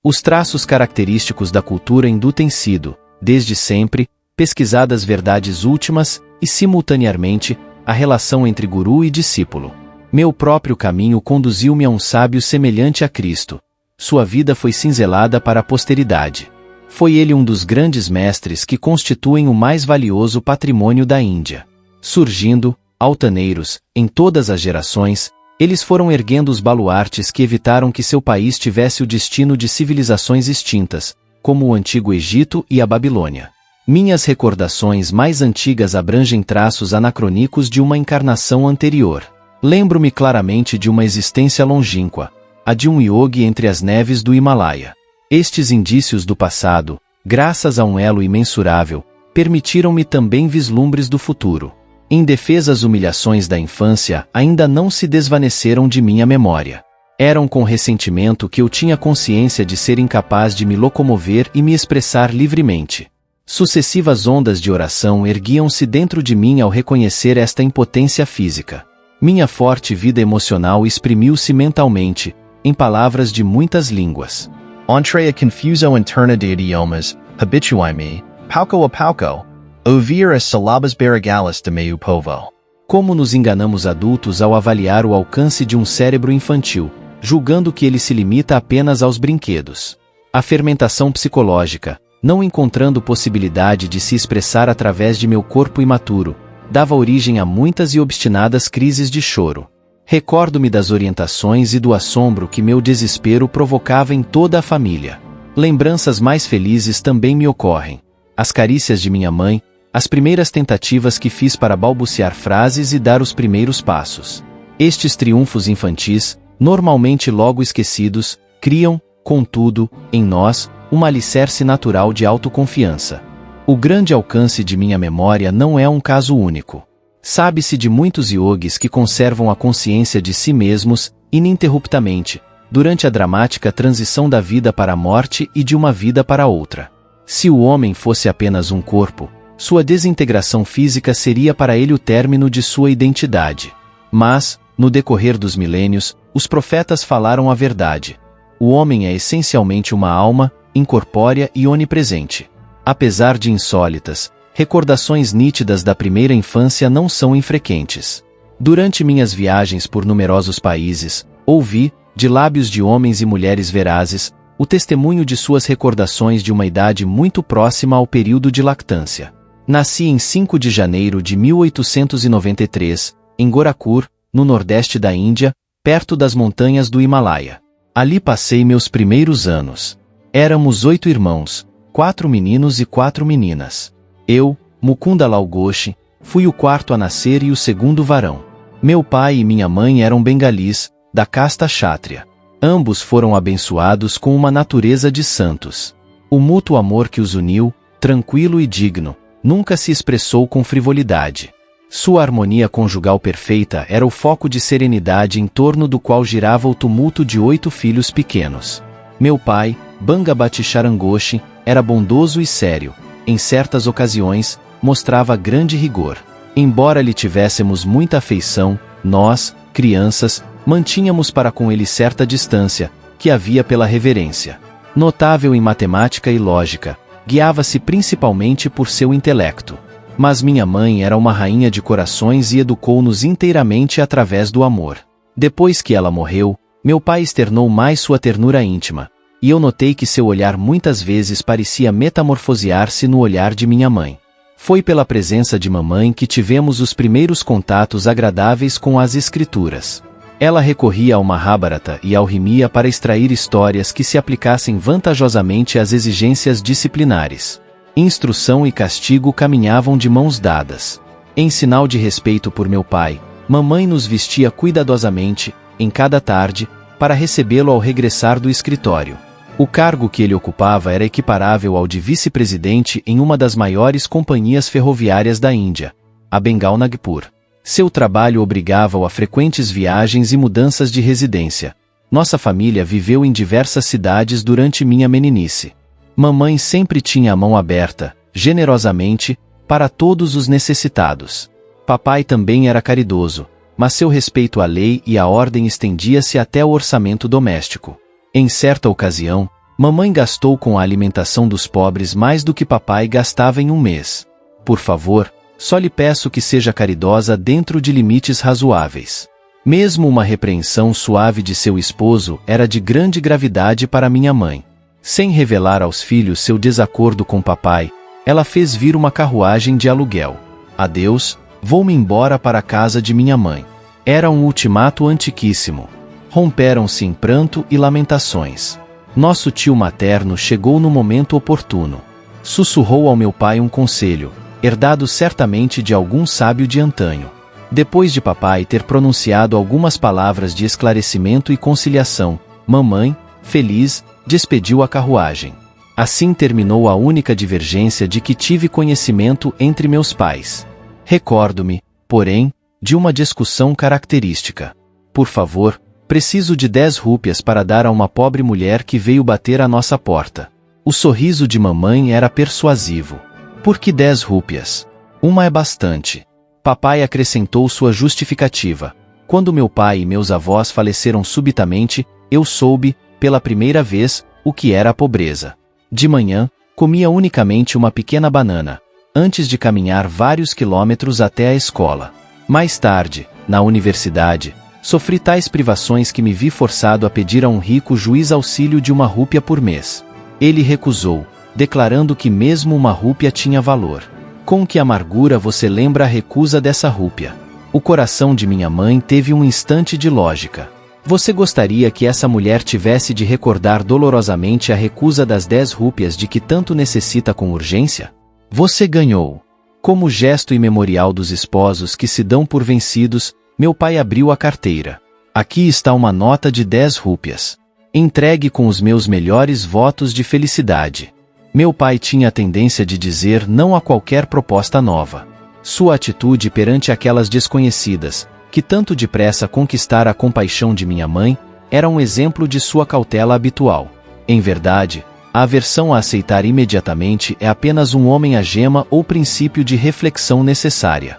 Os traços característicos da cultura hindu têm sido, desde sempre, pesquisadas verdades últimas e, simultaneamente, a relação entre guru e discípulo. Meu próprio caminho conduziu-me a um sábio semelhante a Cristo. Sua vida foi cinzelada para a posteridade. Foi ele um dos grandes mestres que constituem o mais valioso patrimônio da Índia. Surgindo, altaneiros, em todas as gerações, eles foram erguendo os baluartes que evitaram que seu país tivesse o destino de civilizações extintas, como o Antigo Egito e a Babilônia. Minhas recordações mais antigas abrangem traços anacrônicos de uma encarnação anterior. Lembro-me claramente de uma existência longínqua, a de um yogi entre as neves do Himalaia. Estes indícios do passado, graças a um elo imensurável, permitiram-me também vislumbres do futuro. Indefesas humilhações da infância ainda não se desvaneceram de minha memória. Eram com ressentimento que eu tinha consciência de ser incapaz de me locomover e me expressar livremente. Sucessivas ondas de oração erguiam-se dentro de mim ao reconhecer esta impotência física. Minha forte vida emocional exprimiu-se mentalmente, em palavras de muitas línguas. Entre a confusão interna de idiomas, habituai-me, pouco a pouco, ouvir as salabas barrigalas de meu povo. Como nos enganamos adultos ao avaliar o alcance de um cérebro infantil, julgando que ele se limita apenas aos brinquedos. A fermentação psicológica, não encontrando possibilidade de se expressar através de meu corpo imaturo, dava origem a muitas e obstinadas crises de choro. Recordo-me das orientações e do assombro que meu desespero provocava em toda a família. Lembranças mais felizes também me ocorrem. As carícias de minha mãe, as primeiras tentativas que fiz para balbuciar frases e dar os primeiros passos. Estes triunfos infantis, normalmente logo esquecidos, criam, contudo, em nós, um alicerce natural de autoconfiança. O grande alcance de minha memória não é um caso único. Sabe-se de muitos yogis que conservam a consciência de si mesmos, ininterruptamente, durante a dramática transição da vida para a morte e de uma vida para outra. Se o homem fosse apenas um corpo, sua desintegração física seria para ele o término de sua identidade. Mas, no decorrer dos milênios, os profetas falaram a verdade. O homem é essencialmente uma alma, incorpórea e onipresente. Apesar de insólitas, recordações nítidas da primeira infância não são infrequentes. Durante minhas viagens por numerosos países, ouvi, de lábios de homens e mulheres verazes, o testemunho de suas recordações de uma idade muito próxima ao período de lactância. Nasci em 5 de janeiro de 1893, em Gorakhpur, no nordeste da Índia, perto das montanhas do Himalaia. Ali passei meus primeiros anos. Éramos 8 irmãos, 4 meninos e 4 meninas. Eu, Mukunda Lal Ghosh, fui o quarto a nascer e o segundo varão. Meu pai e minha mãe eram bengalis, da casta Kshatriya. Ambos foram abençoados com uma natureza de santos. O mútuo amor que os uniu, tranquilo e digno, nunca se expressou com frivolidade. Sua harmonia conjugal perfeita era o foco de serenidade em torno do qual girava o tumulto de 8 filhos pequenos. Meu pai, Bangabati Charangoshi, era bondoso e sério. Em certas ocasiões, mostrava grande rigor. Embora lhe tivéssemos muita afeição, nós, crianças, mantínhamos para com ele certa distância, que havia pela reverência. Notável em matemática e lógica, guiava-se principalmente por seu intelecto. Mas minha mãe era uma rainha de corações e educou-nos inteiramente através do amor. Depois que ela morreu, meu pai externou mais sua ternura íntima, e eu notei que seu olhar muitas vezes parecia metamorfosear-se no olhar de minha mãe. Foi pela presença de mamãe que tivemos os primeiros contatos agradáveis com as escrituras. Ela recorria ao Mahabharata e ao Rimia para extrair histórias que se aplicassem vantajosamente às exigências disciplinares. Instrução e castigo caminhavam de mãos dadas. Em sinal de respeito por meu pai, mamãe nos vestia cuidadosamente, em cada tarde, para recebê-lo ao regressar do escritório. O cargo que ele ocupava era equiparável ao de vice-presidente em uma das maiores companhias ferroviárias da Índia, a Bengal Nagpur. Seu trabalho obrigava-o a frequentes viagens e mudanças de residência. Nossa família viveu em diversas cidades durante minha meninice. Mamãe sempre tinha a mão aberta, generosamente, para todos os necessitados. Papai também era caridoso, mas seu respeito à lei e à ordem estendia-se até o orçamento doméstico. Em certa ocasião, Mamãe gastou com a alimentação dos pobres mais do que papai gastava em um mês. Por favor, só lhe peço que seja caridosa dentro de limites razoáveis. Mesmo uma repreensão suave de seu esposo era de grande gravidade para minha mãe. Sem revelar aos filhos seu desacordo com papai, ela fez vir uma carruagem de aluguel. Adeus, vou-me embora para a casa de minha mãe. Era um ultimato antiquíssimo. Romperam-se em pranto e lamentações. Nosso tio materno chegou no momento oportuno. Sussurrou ao meu pai um conselho, herdado certamente de algum sábio de antanho. Depois de papai ter pronunciado algumas palavras de esclarecimento e conciliação, mamãe, feliz, despediu a carruagem. Assim terminou a única divergência de que tive conhecimento entre meus pais. Recordo-me, porém, de uma discussão característica. Por favor, preciso de 10 rúpias para dar a uma pobre mulher que veio bater à nossa porta. O sorriso de mamãe era persuasivo. Por que 10 rúpias? Uma é bastante. Papai acrescentou sua justificativa. Quando meu pai e meus avós faleceram subitamente, eu soube, pela primeira vez, o que era a pobreza. De manhã, comia unicamente uma pequena banana, antes de caminhar vários quilômetros até a escola. Mais tarde, na universidade, sofri tais privações que me vi forçado a pedir a um rico juiz auxílio de 1 rúpia por mês. Ele recusou, declarando que mesmo 1 rúpia tinha valor. Com que amargura você lembra a recusa dessa rúpia? O coração de minha mãe teve um instante de lógica. Você gostaria que essa mulher tivesse de recordar dolorosamente a recusa das 10 rúpias de que tanto necessita com urgência? Você ganhou. Como gesto imemorial dos esposos que se dão por vencidos, meu pai abriu a carteira. Aqui está uma nota de 10 rúpias. Entregue com os meus melhores votos de felicidade. Meu pai tinha a tendência de dizer não a qualquer proposta nova. Sua atitude perante aquelas desconhecidas, que tanto depressa conquistara a compaixão de minha mãe, era um exemplo de sua cautela habitual. Em verdade, a aversão a aceitar imediatamente é apenas um homem-agema ou princípio de reflexão necessária.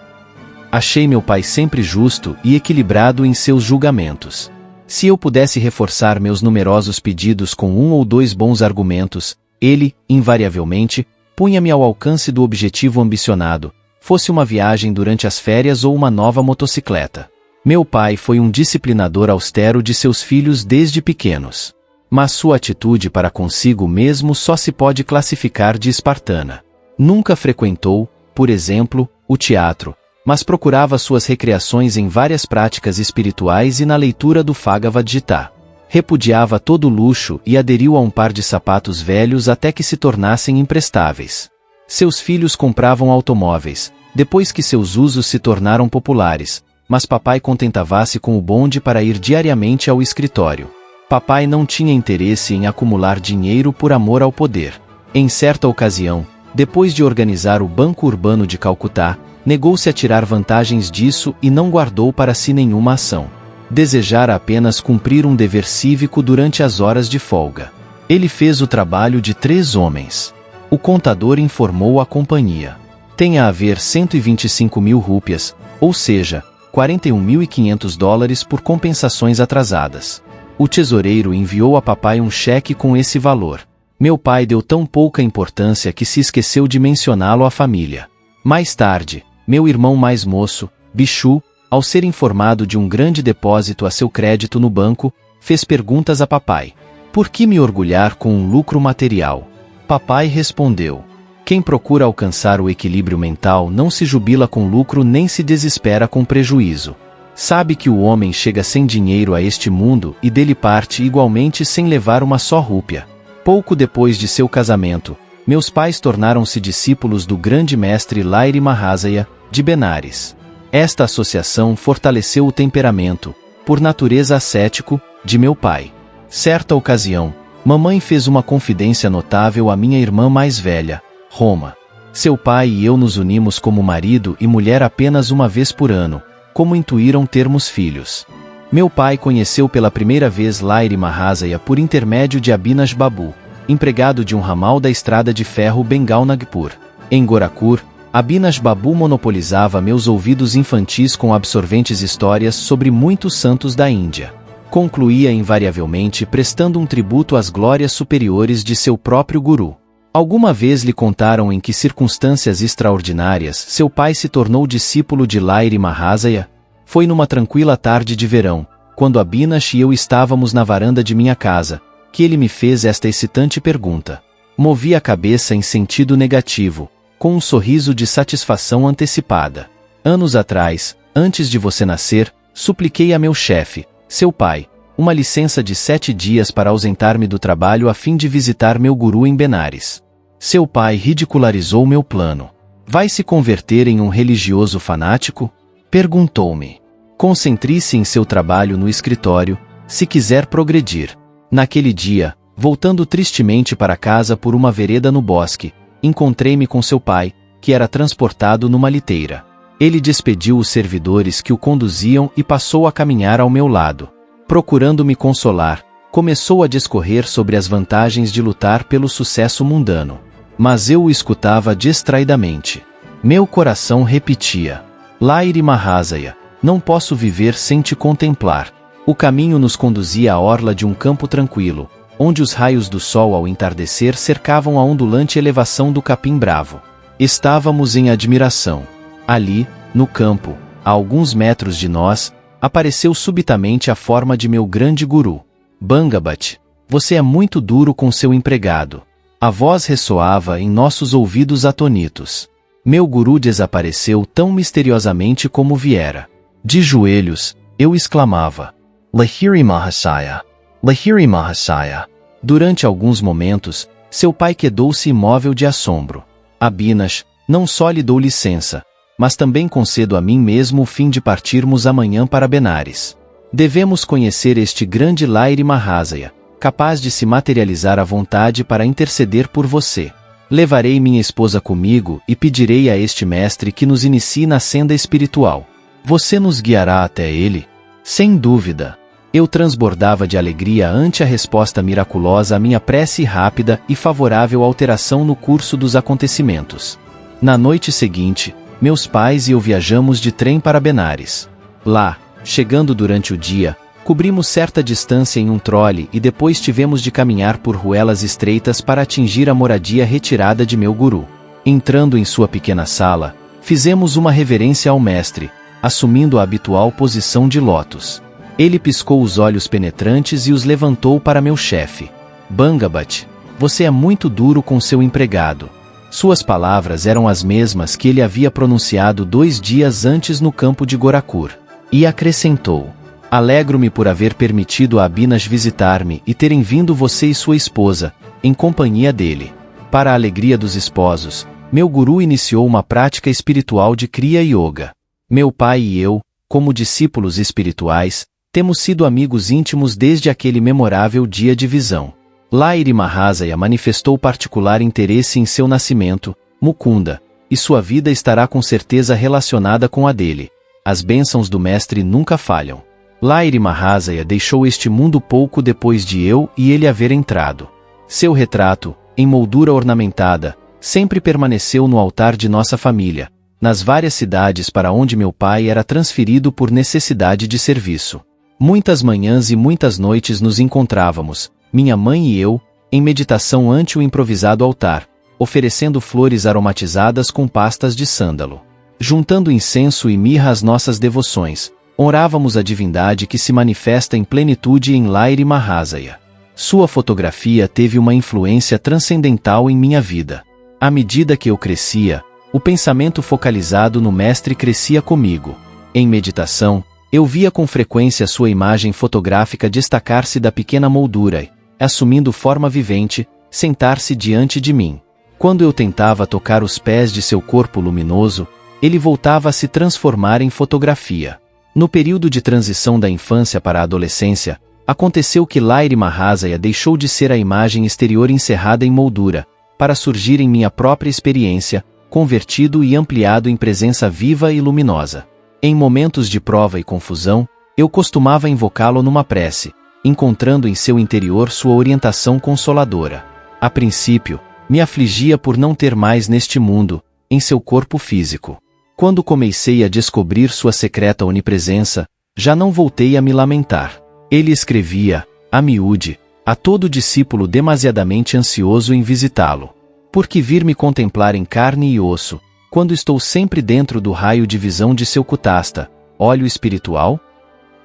Achei meu pai sempre justo e equilibrado em seus julgamentos. Se eu pudesse reforçar meus numerosos pedidos com 1 ou 2 bons argumentos, ele, invariavelmente, punha-me ao alcance do objetivo ambicionado, fosse uma viagem durante as férias ou uma nova motocicleta. Meu pai foi um disciplinador austero de seus filhos desde pequenos. Mas sua atitude para consigo mesmo só se pode classificar de espartana. Nunca frequentou, por exemplo, o teatro, mas procurava suas recreações em várias práticas espirituais e na leitura do Bhagavad Gita. Repudiava todo luxo e aderiu a um par de sapatos velhos até que se tornassem imprestáveis. Seus filhos compravam automóveis, depois que seus usos se tornaram populares, mas papai contentava-se com o bonde para ir diariamente ao escritório. Papai não tinha interesse em acumular dinheiro por amor ao poder. Em certa ocasião, depois de organizar o Banco Urbano de Calcutá, negou-se a tirar vantagens disso e não guardou para si nenhuma ação. Desejara apenas cumprir um dever cívico durante as horas de folga. Ele fez o trabalho de 3 homens. O contador informou a companhia. Tem a haver 125 mil rúpias, ou seja, $41.500 por compensações atrasadas. O tesoureiro enviou a papai um cheque com esse valor. Meu pai deu tão pouca importância que se esqueceu de mencioná-lo à família. Mais tarde, meu irmão mais moço, Bichu, ao ser informado de um grande depósito a seu crédito no banco, fez perguntas a papai. Por que me orgulhar com um lucro material? Papai respondeu. Quem procura alcançar o equilíbrio mental não se jubila com lucro nem se desespera com prejuízo. Sabe que o homem chega sem dinheiro a este mundo e dele parte igualmente sem levar uma só rúpia. Pouco depois de seu casamento, meus pais tornaram-se discípulos do grande mestre Lahiri Mahasaya, de Benares. Esta associação fortaleceu o temperamento, por natureza ascético, de meu pai. Certa ocasião, mamãe fez uma confidência notável à minha irmã mais velha, Roma. Seu pai e eu nos unimos como marido e mulher apenas uma vez por ano, como intuíram termos filhos. Meu pai conheceu pela primeira vez Lahiri Mahasaya por intermédio de Abhinash Babu, empregado de um ramal da estrada de ferro Bengal-Nagpur. Em Gorakhpur, Abhinash Babu monopolizava meus ouvidos infantis com absorventes histórias sobre muitos santos da Índia. Concluía invariavelmente prestando um tributo às glórias superiores de seu próprio guru. Alguma vez lhe contaram em que circunstâncias extraordinárias seu pai se tornou discípulo de Lahiri Mahasaya? Foi numa tranquila tarde de verão, quando Abhinash e eu estávamos na varanda de minha casa, que ele me fez esta excitante pergunta. Movi a cabeça em sentido negativo, com um sorriso de satisfação antecipada. Anos atrás, antes de você nascer, supliquei a meu chefe, seu pai, uma licença de 7 dias para ausentar-me do trabalho a fim de visitar meu guru em Benares. Seu pai ridicularizou meu plano. Vai se converter em um religioso fanático? Perguntou-me. Concentre-se em seu trabalho no escritório, se quiser progredir. Naquele dia, voltando tristemente para casa por uma vereda no bosque, encontrei-me com seu pai, que era transportado numa liteira. Ele despediu os servidores que o conduziam e passou a caminhar ao meu lado. Procurando me consolar, começou a discorrer sobre as vantagens de lutar pelo sucesso mundano. Mas eu o escutava distraidamente. Meu coração repetia: Lahiri Mahasaya, não posso viver sem te contemplar. O caminho nos conduzia à orla de um campo tranquilo, onde os raios do sol ao entardecer cercavam a ondulante elevação do capim bravo. Estávamos em admiração. Ali, no campo, a alguns metros de nós, apareceu subitamente a forma de meu grande guru. Bangabat, você é muito duro com seu empregado. A voz ressoava em nossos ouvidos atonitos. Meu guru desapareceu tão misteriosamente como viera. De joelhos, eu exclamava: Lahiri Mahasaya! Lahiri Mahasaya! Durante alguns momentos, seu pai quedou-se imóvel de assombro. Abhinash, não só lhe dou licença, mas também concedo a mim mesmo o fim de partirmos amanhã para Benares. Devemos conhecer este grande Lahiri Mahasaya, capaz de se materializar à vontade para interceder por você. Levarei minha esposa comigo e pedirei a este mestre que nos inicie na senda espiritual. Você nos guiará até ele? Sem dúvida. Eu transbordava de alegria ante a resposta miraculosa à minha prece rápida e favorável alteração no curso dos acontecimentos. Na noite seguinte, meus pais e eu viajamos de trem para Benares. Lá, chegando durante o dia, cobrimos certa distância em um trole e depois tivemos de caminhar por ruelas estreitas para atingir a moradia retirada de meu guru. Entrando em sua pequena sala, fizemos uma reverência ao mestre, assumindo a habitual posição de lótus. Ele piscou os olhos penetrantes e os levantou para meu chefe. Bangabat, você é muito duro com seu empregado. Suas palavras eram as mesmas que ele havia pronunciado 2 dias antes no campo de Gorakhpur. E acrescentou: alegro-me por haver permitido a Abhinash visitar-me e terem vindo você e sua esposa, em companhia dele. Para a alegria dos esposos, meu guru iniciou uma prática espiritual de Kriya Yoga. Meu pai e eu, como discípulos espirituais, temos sido amigos íntimos desde aquele memorável dia de visão. Lahiri Mahasaya manifestou particular interesse em seu nascimento, Mukunda, e sua vida estará com certeza relacionada com a dele. As bênçãos do mestre nunca falham. Lahiri Mahasaya deixou este mundo pouco depois de eu e ele haver entrado. Seu retrato, em moldura ornamentada, sempre permaneceu no altar de nossa família, nas várias cidades para onde meu pai era transferido por necessidade de serviço. Muitas manhãs e muitas noites nos encontrávamos, minha mãe e eu, em meditação ante o improvisado altar, oferecendo flores aromatizadas com pastas de sândalo. Juntando incenso e mirra às nossas devoções, honrávamos a divindade que se manifesta em plenitude em Lahiri Mahasaya. Sua fotografia teve uma influência transcendental em minha vida. À medida que eu crescia, o pensamento focalizado no mestre crescia comigo. Em meditação, eu via com frequência sua imagem fotográfica destacar-se da pequena moldura e, assumindo forma vivente, sentar-se diante de mim. Quando eu tentava tocar os pés de seu corpo luminoso, ele voltava a se transformar em fotografia. No período de transição da infância para a adolescência, aconteceu que Lahiri Mahasaya deixou de ser a imagem exterior encerrada em moldura, para surgir em minha própria experiência, convertido e ampliado em presença viva e luminosa. Em momentos de prova e confusão, eu costumava invocá-lo numa prece, encontrando em seu interior sua orientação consoladora. A princípio, me afligia por não ter mais neste mundo, em seu corpo físico. Quando comecei a descobrir sua secreta onipresença, já não voltei a me lamentar. Ele escrevia, a miúde, a todo discípulo demasiadamente ansioso em visitá-lo. Por que vir me contemplar em carne e osso, quando estou sempre dentro do raio de visão de seu cutasta, óleo espiritual?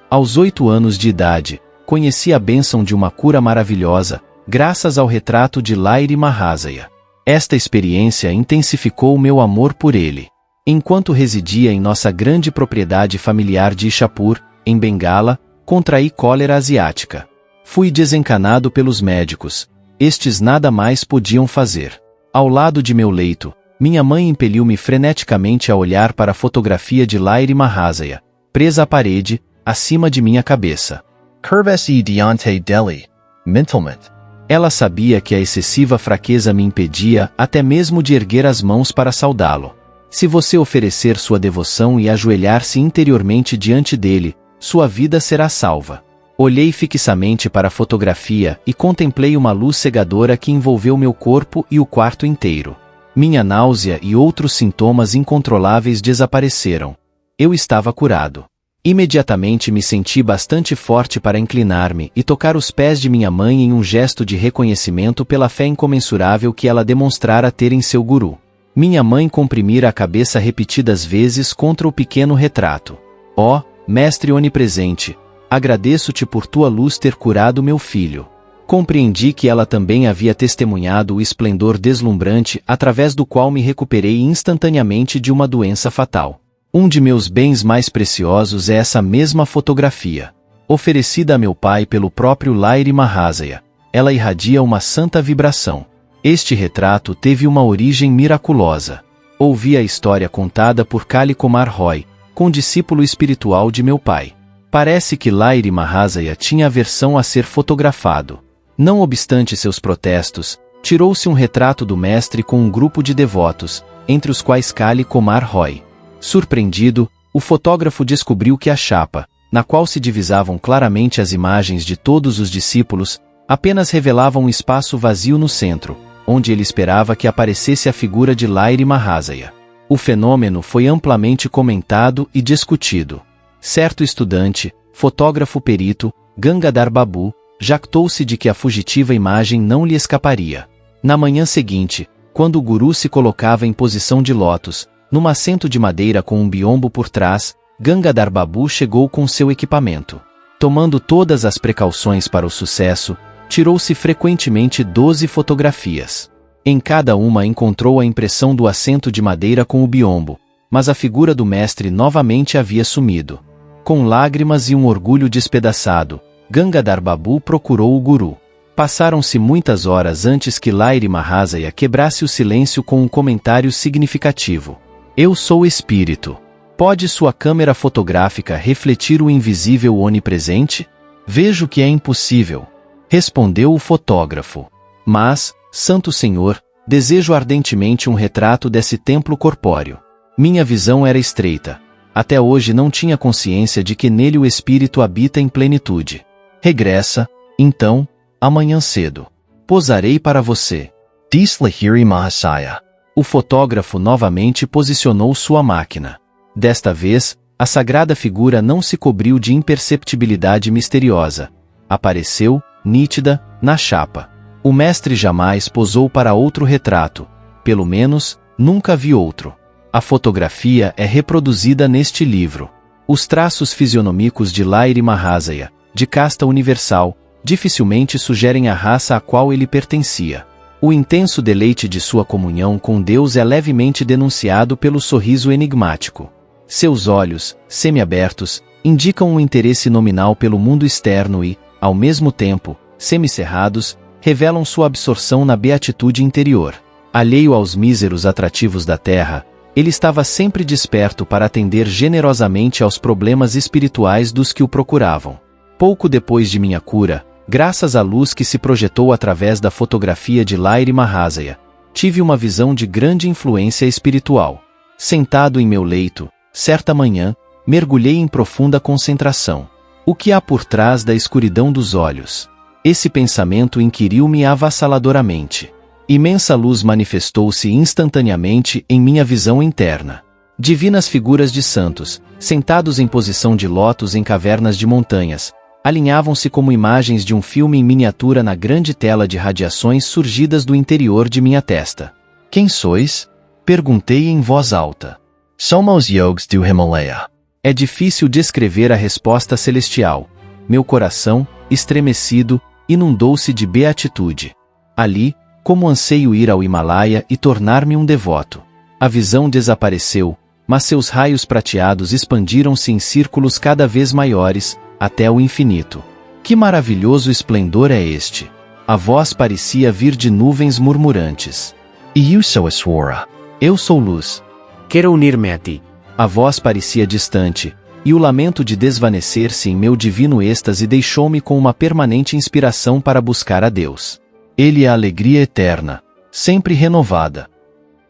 Aos 8 anos de idade, conheci a bênção de uma cura maravilhosa, graças ao retrato de Lahiri Mahasaya. Esta experiência intensificou o meu amor por ele. Enquanto residia em nossa grande propriedade familiar de Ishapur, em Bengala, contraí cólera asiática. Fui desencanado pelos médicos. Estes nada mais podiam fazer. Ao lado de meu leito, minha mãe impeliu-me freneticamente a olhar para a fotografia de Lahiri Mahasaya, presa à parede, acima de minha cabeça. Curvesi diante dele, mentalmente. Ela sabia que a excessiva fraqueza me impedia até mesmo de erguer as mãos para saudá-lo. Se você oferecer sua devoção e ajoelhar-se interiormente diante dele, sua vida será salva. Olhei fixamente para a fotografia e contemplei uma luz cegadora que envolveu meu corpo e o quarto inteiro. Minha náusea e outros sintomas incontroláveis desapareceram. Eu estava curado. Imediatamente me senti bastante forte para inclinar-me e tocar os pés de minha mãe em um gesto de reconhecimento pela fé incomensurável que ela demonstrara ter em seu guru. Minha mãe comprimira a cabeça repetidas vezes contra o pequeno retrato. Ó, Mestre onipresente, agradeço-te por tua luz ter curado meu filho. Compreendi que ela também havia testemunhado o esplendor deslumbrante através do qual me recuperei instantaneamente de uma doença fatal. Um de meus bens mais preciosos é essa mesma fotografia. Oferecida a meu pai pelo próprio Lahiri Mahasaya, ela irradia uma santa vibração. Este retrato teve uma origem miraculosa. Ouvi a história contada por Kali Kumar Roy, condiscípulo espiritual de meu pai. Parece que Lahiri Mahasaya tinha aversão a ser fotografado. Não obstante seus protestos, tirou-se um retrato do mestre com um grupo de devotos, entre os quais Kali Kumar Roy. Surpreendido, o fotógrafo descobriu que a chapa, na qual se divisavam claramente as imagens de todos os discípulos, apenas revelava um espaço vazio no centro, onde ele esperava que aparecesse a figura de Lahiri Mahasaya. O fenômeno foi amplamente comentado e discutido. Certo estudante, fotógrafo perito, Gangadhar Babu, jactou-se de que a fugitiva imagem não lhe escaparia. Na manhã seguinte, quando o guru se colocava em posição de lótus, num assento de madeira com um biombo por trás, Gangadhar Babu chegou com seu equipamento. Tomando todas as precauções para o sucesso, tirou-se frequentemente 12 fotografias. Em cada uma encontrou a impressão do assento de madeira com o biombo, mas a figura do mestre novamente havia sumido. Com lágrimas e um orgulho despedaçado, Gangadhar Babu procurou o guru. Passaram-se muitas horas antes que Lahiri Mahasaya quebrasse o silêncio com um comentário significativo. Eu sou espírito. Pode sua câmera fotográfica refletir o invisível onipresente? Vejo que é impossível, respondeu o fotógrafo. Mas, Santo Senhor, desejo ardentemente um retrato desse templo corpóreo. Minha visão era estreita. Até hoje não tinha consciência de que nele o espírito habita em plenitude. Regressa, então, amanhã cedo. Posarei para você. Diz Lahiri Mahasaya. O fotógrafo novamente posicionou sua máquina. Desta vez, a sagrada figura não se cobriu de imperceptibilidade misteriosa. Apareceu, nítida, na chapa. O mestre jamais posou para outro retrato. Pelo menos, nunca vi outro. A fotografia é reproduzida neste livro. Os traços fisionômicos de Lahiri Mahasaya, de casta universal, dificilmente sugerem a raça a qual ele pertencia. O intenso deleite de sua comunhão com Deus é levemente denunciado pelo sorriso enigmático. Seus olhos, semiabertos, indicam um interesse nominal pelo mundo externo e, ao mesmo tempo, semicerrados, revelam sua absorção na beatitude interior. Alheio aos míseros atrativos da terra, ele estava sempre desperto para atender generosamente aos problemas espirituais dos que o procuravam. Pouco depois de minha cura, graças à luz que se projetou através da fotografia de Lahiri Mahasaya, tive uma visão de grande influência espiritual. Sentado em meu leito, certa manhã, mergulhei em profunda concentração. O que há por trás da escuridão dos olhos? Esse pensamento inquiriu-me avassaladoramente. Imensa luz manifestou-se instantaneamente em minha visão interna. Divinas figuras de santos, sentados em posição de lótus em cavernas de montanhas, alinhavam-se como imagens de um filme em miniatura na grande tela de radiações surgidas do interior de minha testa. Quem sois? Perguntei em voz alta. Somos yogis do Himalaya. É difícil descrever a resposta celestial. Meu coração, estremecido, inundou-se de beatitude. Ali, como anseio ir ao Himalaia e tornar-me um devoto. A visão desapareceu, mas seus raios prateados expandiram-se em círculos cada vez maiores, até o infinito. Que maravilhoso esplendor é este! A voz parecia vir de nuvens murmurantes. E eu sou a Swara. Eu sou luz. Quero unir-me a ti. A voz parecia distante, e o lamento de desvanecer-se em meu divino êxtase deixou-me com uma permanente inspiração para buscar a Deus. Ele é a alegria eterna, sempre renovada.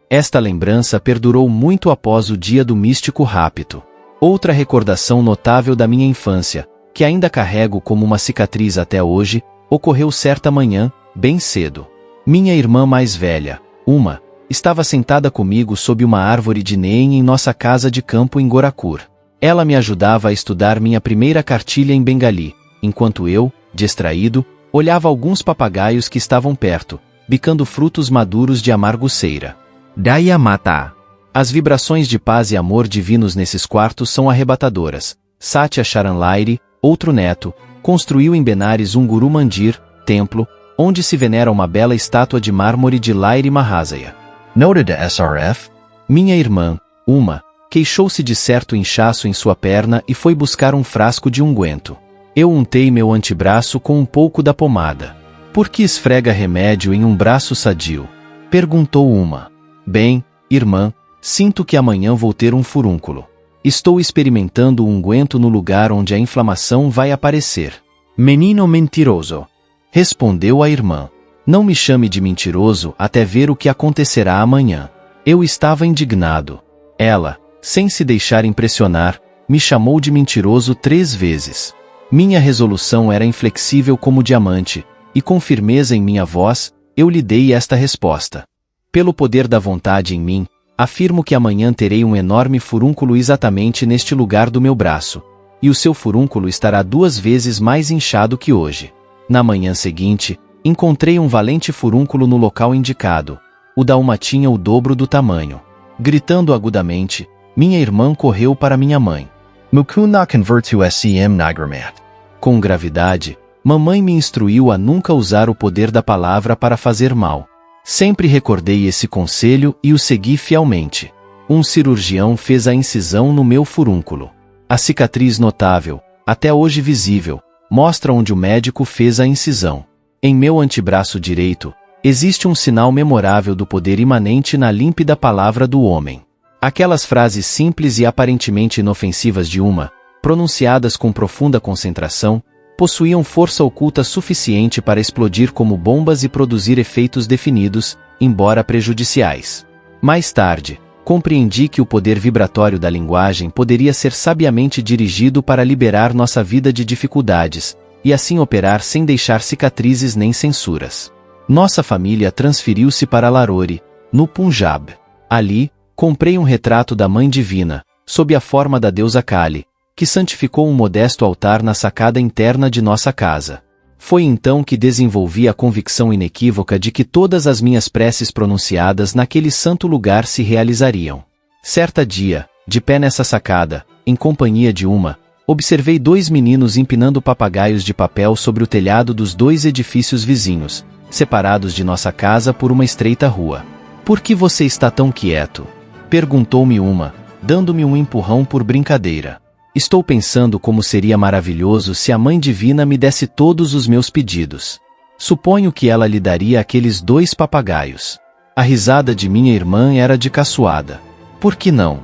Esta lembrança perdurou muito após o dia do místico rapto. Outra recordação notável da minha infância, que ainda carrego como uma cicatriz até hoje, ocorreu certa manhã, bem cedo. Minha irmã mais velha, Uma, estava sentada comigo sob uma árvore de neem em nossa casa de campo em Gorakhpur. Ela me ajudava a estudar minha primeira cartilha em bengali, enquanto eu, distraído, olhava alguns papagaios que estavam perto, bicando frutos maduros de amarguceira. Daya Mata. As vibrações de paz e amor divinos nesses quartos são arrebatadoras. Satya Charan Lairi, outro neto, construiu em Benares um Guru Mandir, templo, onde se venera uma bela estátua de mármore de Lairi Mahasaya. Noted SRF? Minha irmã, Uma, queixou-se de certo inchaço em sua perna e foi buscar um frasco de unguento. Eu untei meu antebraço com um pouco da pomada. Por que esfrega remédio em um braço sadio? Perguntou Uma. Bem, irmã, sinto que amanhã vou ter um furúnculo. Estou experimentando o unguento no lugar onde a inflamação vai aparecer. Menino mentiroso. Respondeu a irmã. Não me chame de mentiroso até ver o que acontecerá amanhã. Eu estava indignado. Ela, sem se deixar impressionar, me chamou de mentiroso 3 vezes. Minha resolução era inflexível como diamante, e com firmeza em minha voz, eu lhe dei esta resposta. Pelo poder da vontade em mim, afirmo que amanhã terei um enorme furúnculo exatamente neste lugar do meu braço, e o seu furúnculo estará 2 vezes mais inchado que hoje. Na manhã seguinte, encontrei um valente furúnculo no local indicado. O da Uma tinha o dobro do tamanho. Gritando agudamente, minha irmã correu para minha mãe. Mukunda convertu sem nigramat. Com gravidade, mamãe me instruiu a nunca usar o poder da palavra para fazer mal. Sempre recordei esse conselho e o segui fielmente. Um cirurgião fez a incisão no meu furúnculo. A cicatriz notável, até hoje visível, mostra onde o médico fez a incisão. Em meu antebraço direito, existe um sinal memorável do poder imanente na límpida palavra do homem. Aquelas frases simples e aparentemente inofensivas de Uma, pronunciadas com profunda concentração, possuíam força oculta suficiente para explodir como bombas e produzir efeitos definidos, embora prejudiciais. Mais tarde, compreendi que o poder vibratório da linguagem poderia ser sabiamente dirigido para liberar nossa vida de dificuldades, e assim operar sem deixar cicatrizes nem censuras. Nossa família transferiu-se para Lahore, no Punjab. Ali, comprei um retrato da Mãe Divina, sob a forma da deusa Kali, que santificou um modesto altar na sacada interna de nossa casa. Foi então que desenvolvi a convicção inequívoca de que todas as minhas preces pronunciadas naquele santo lugar se realizariam. Certa dia, de pé nessa sacada, em companhia de Uma, observei 2 meninos empinando papagaios de papel sobre o telhado dos 2 edifícios vizinhos, separados de nossa casa por uma estreita rua. Por que você está tão quieto? Perguntou-me Uma, dando-me um empurrão por brincadeira. Estou pensando como seria maravilhoso se a Mãe Divina me desse todos os meus pedidos. Suponho que ela lhe daria aqueles 2 papagaios. A risada de minha irmã era de caçoada. Por que não?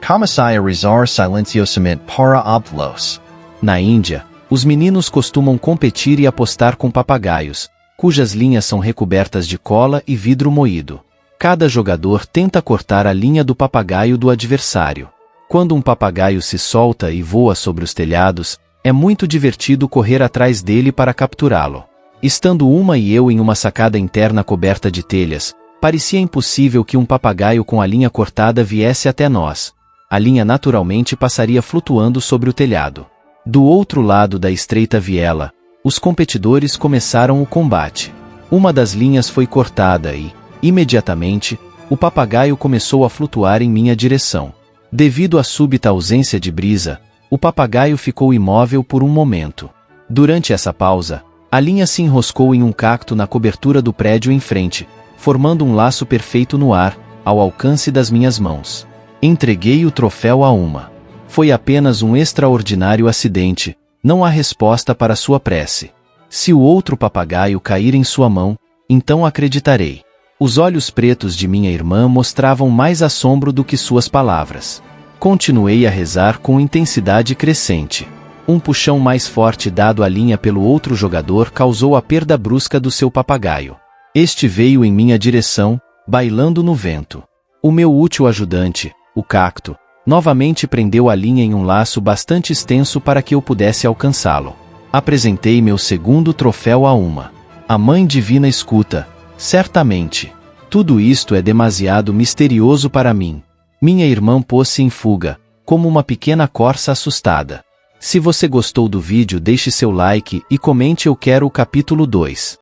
Kamasaya rezar silenciosamente para oblos. Na Índia, os meninos costumam competir e apostar com papagaios, cujas linhas são recobertas de cola e vidro moído. Cada jogador tenta cortar a linha do papagaio do adversário. Quando um papagaio se solta e voa sobre os telhados, é muito divertido correr atrás dele para capturá-lo. Estando Uma e eu em uma sacada interna coberta de telhas, parecia impossível que um papagaio com a linha cortada viesse até nós. A linha naturalmente passaria flutuando sobre o telhado. Do outro lado da estreita viela, os competidores começaram o combate. Uma das linhas foi cortada e, imediatamente, o papagaio começou a flutuar em minha direção. Devido à súbita ausência de brisa, o papagaio ficou imóvel por um momento. Durante essa pausa, a linha se enroscou em um cacto na cobertura do prédio em frente, formando um laço perfeito no ar, ao alcance das minhas mãos. Entreguei o troféu a Uma. Foi apenas um extraordinário acidente, não há resposta para sua prece. Se o outro papagaio cair em sua mão, então acreditarei. Os olhos pretos de minha irmã mostravam mais assombro do que suas palavras. Continuei a rezar com intensidade crescente. Um puxão mais forte dado à linha pelo outro jogador causou a perda brusca do seu papagaio. Este veio em minha direção, bailando no vento. O meu útil ajudante, o cacto, novamente prendeu a linha em um laço bastante extenso para que eu pudesse alcançá-lo. Apresentei meu segundo troféu a Uma. A Mãe Divina escuta. Certamente. Tudo isto é demasiado misterioso para mim. Minha irmã pôs-se em fuga, como uma pequena corça assustada. Se você gostou do vídeo, deixe seu like e comente "Eu quero o capítulo 2".